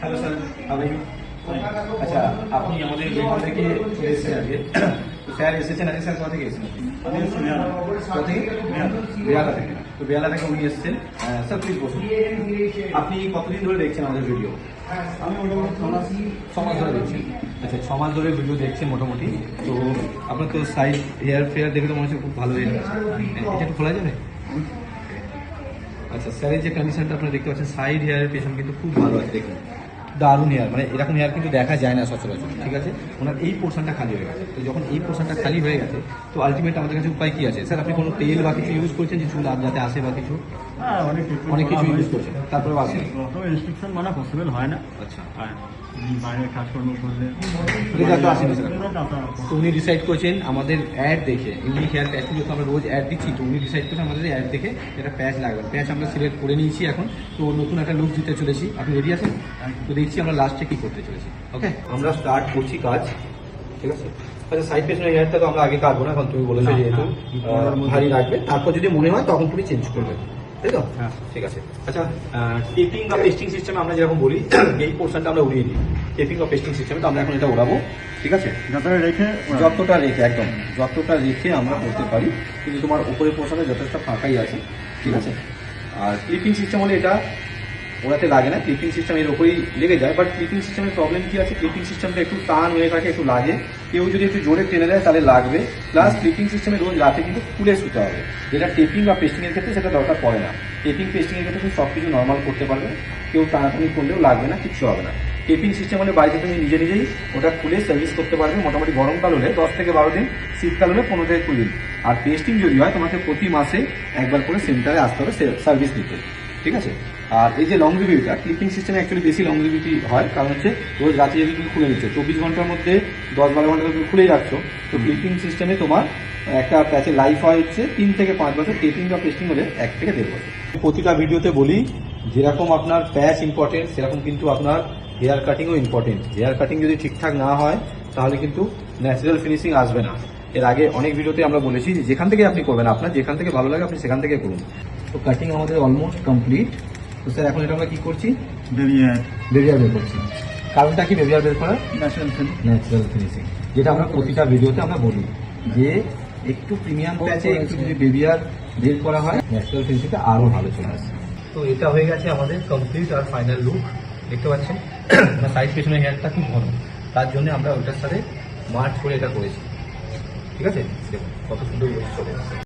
Hello sir, আমি আচ্ছা, আপনি আমাদের বেঙ্গল থেকে চলে এসেছেন আজকে। তো স্যার এসেছেন আজকে, স্যার কোথা থেকে এসেছেন? আমি এসেছি বেহালা। কোথা থেকে? বেহালা থেকে। তো বেহালা থেকে উনি এসেছেন। স্যার প্লিজ বসুন। আপনি কতদিন ধরে দেখছেন আমাদের ভিডিও? আমি মোটামুটি 6 মাস ধরে দেখছেন। আচ্ছা, 6 মাস ধরে ভিডিও দেখছেন মোটামুটি। তো আপনার তো সাইড হেয়ার ফেয়ার দেখে তো মনে হচ্ছে খুব ভালো হয়ে গেছে। এটা একটু খোলা যাবে? আচ্ছা, স্যারের যে কন্ডিশনটা আপনারা দেখতে পাচ্ছেন, সাইড হেয়ারের পেছন কিন্তু খুব ভালো আছে। দেখুন, দারুণ হেয়ার, মানে এরকম হেয়ার কিন্তু দেখা যায় না সচরাচর। ঠিক আছে, ওনার এই পোর্শনটা খালি হয়ে গেছে। তো যখন এই পোর্শনটা খালি হয়ে গেছে, তো আলটিমেট আমাদের কাছে উপায় কি আছে? স্যার আপনি কোনো তেল বা কিছু ইউজ করছেন যে চুল আর যাতে আসে বা কিছু? হ্যাঁ, অনেক কিছু ইউজ করছেন, তারপরে আসে? রেস্ট্রিকশন মানে পসিবল হয় না। আচ্ছা, বাইরে কাজকর্ম করলে যাতে আসেনি স্যার। তো উনি ডিসাইড করেছেন আমাদের অ্যাড দেখে, ইউনিক হেয়ার প্যাচ যেহেতু আমরা রোজ অ্যাড দিচ্ছি, তো উনি ডিসাইড করেছেন আমাদের অ্যাড দেখে এটা প্যাচ লাগবে। প্যাচ আমরা সিলেক্ট করে নিয়েছি এখন। তো নতুন একটা লুক দিতে চলেছি। আপনি রেডি আছেন? তো দেখছি আমরা লাস্টে কি করতে চলেছি। ওকে, আমরা স্টার্ট করছি কাজ। ঠিক আছে, আচ্ছা সাইড পেছনের হেয়ারটা তো আমরা আগে কাটবো না, কারণ তুমি বলেছো যেহেতু ভারী রাখবে। তারপর যদি মনে হয় তখন তুমি চেঞ্জ করবে, তাই তো? হ্যাঁ, ঠিক আছে। আচ্ছা, টেপিং বা পেস্টিং সিস্টেমে আমরা যেরকম বলি, এই পোর্শনটা আমরা উড়িয়ে দিই। টেপিং বা পেস্টিং সিস্টেমে তো আমরা এখন এটা ওড়াবো। ঠিক আছে, যতটা রেখে একদম যতটা রেখে আমরা করতে পারি, কিন্তু তোমার উপরের পোর্শনে যথেষ্ট ফাঁকাই আছে। ঠিক আছে, আর ক্লিপিং সিস্টেম হলে এটা ওড়াতে লাগে না, ক্লিপিং সিস্টেম এর উপরেই লেগে যায়। বাট ক্লিপিং সিস্টেমের প্রবলেম কি আছে, ক্লিপিং সিস্টেমটা একটু টান হয়ে থাকে, একটু লাগে। কেউ যদি একটু জোরে টেনে দেয় তাহলে লাগবে। প্লাস ক্লিপিং সিস্টেমে রোজ রাতে কিন্তু খুলে শুতে হবে, যেটা টেপিং বা পেস্টিং এর ক্ষেত্রে সেটা দরকার পড়ে না। টেপিং পেস্টিং এর ক্ষেত্রে তুমি সব কিছু নর্মাল করতে পারবে, কেউ টানাটানি করলেও লাগবে না, কিচ্ছু হবে না। টেপিং সিস্টেম হলে বাড়িতে তুমি নিজে নিজেই ওটা খুলে সার্ভিস করতে পারবে। মোটামুটি গরমকাল হলে 10 থেকে 12 দিন, শীতকাল হলে 15 থেকে 20 দিন। আর পেস্টিং যদি হয় তোমাকে প্রতি মাসে একবার করে সেন্টারে আসতে হবে সার্ভিস দিতে। ঠিক আছে, আর এই যে লংজিভিটিটা, ক্লিপিং সিস্টেমে অ্যাকচুয়ালি বেশি লংজিভিটি হয়, কারণ হচ্ছে রোজ রাতে যদি তুমি খুলে নিচ্ছ, 24 ঘন্টার মধ্যে 10-12 ঘন্টা তুমি খুলেই রাখছ। তো ক্লিপিং সিস্টেমে তোমার একটা প্যাচের লাইফ হয় হচ্ছে 3 থেকে 5 বছর, টেপিং বা পেস্টিং হলে 1 থেকে 1.5 বছর। প্রতিটা ভিডিওতে বলি, যেরকম আপনার প্যাচ ইম্পর্টেন্ট সেরকম কিন্তু আপনার হেয়ার কাটিংও ইম্পর্টেন্ট। হেয়ার কাটিং যদি ঠিকঠাক না হয় তাহলে কিন্তু ন্যাচারাল ফিনিশিং আসবে না। এর আগে অনেক ভিডিওতে আমরা বলেছি যে যেখান থেকে আপনি করবেন, আপনার যেখান থেকে ভালো লাগে আপনি সেখান থেকে করুন। তো কাটিং আমাদের অলমোস্ট কমপ্লিট। তো স্যার এখন এটা আমরা কি করছি? বেবিয়ার বের করছি। কারণটা কি বেবিয়ার বের করার? ন্যাচারাল ফিনিশিং, যেটা আমরা প্রতিটা ভিডিওতে আমরা বলি যে একটু প্রিমিয়াম প্যাচে একটু যদি বেবিয়ার বের করা হয়, ন্যাচারাল ফিনিশিংটা আরও ভালো চলে আসে। তো এটা হয়ে গেছে আমাদের কমপ্লিট আর ফাইনাল লুক। দেখতে পাচ্ছেন সাইড পেছনের হেয়ারটা খুব ঘন, তার জন্য আমরা ওটার সাথে মার্চ করে এটা করেছি। ঠিক আছে, দেখুন কত সুন্দর লুক চলে আসছে।